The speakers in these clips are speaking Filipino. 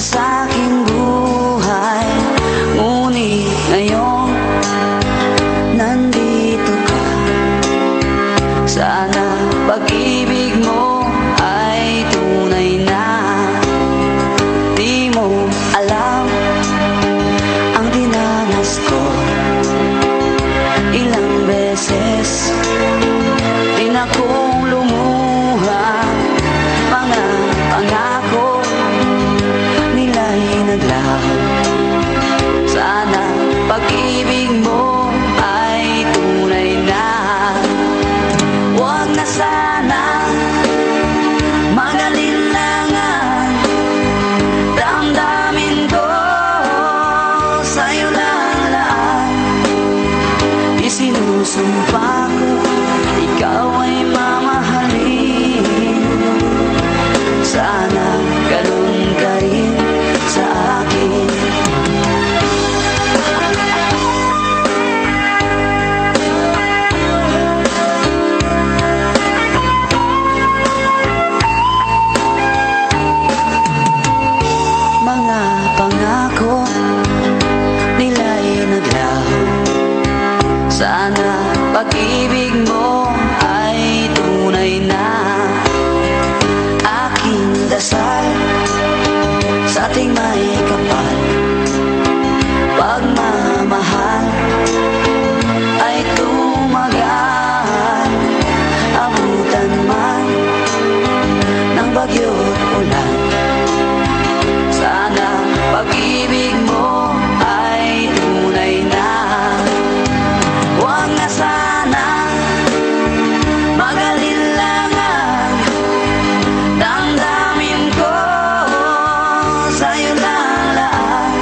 sa aking buhay. Ngunit ngayon nandito ka. Sana pag-ibig mo ay tunay na. Di mo alam ang dinanas ko. Ilang beses din akong lumuha. Mga pangako nila'y naglaho. Sana pag-ibig mo ay tunay na. Huwag na sana mag-alinlangan. Damdamin ko sa'yo lang lahat. Isinusumpa ko ikaw ay mamahalin. Sana ganun ka rin sa akin. Mga pangako nila'y naglaho. Sana pag-ibig mo ay tunay na. Aking dasal sa ating may kapal. Pagmamahal ay tumagal. Abutan man ng bagyo't ulan. Sana pag-ibig mo ay tunay na. Huwag na sana mag-alinlangan. Damdamin ko sa'yo lang lahat.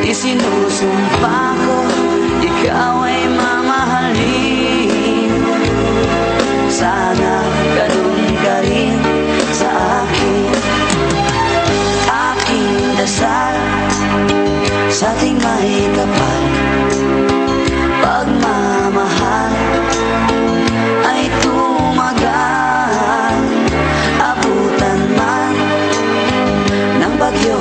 Isinusumpa ko ikaw ay mamahalin. Sana ganun ka rin sa akin. Aking dasal sa ating may kapal. Pagmamahal ay tumagal. Abutan man ng bagyo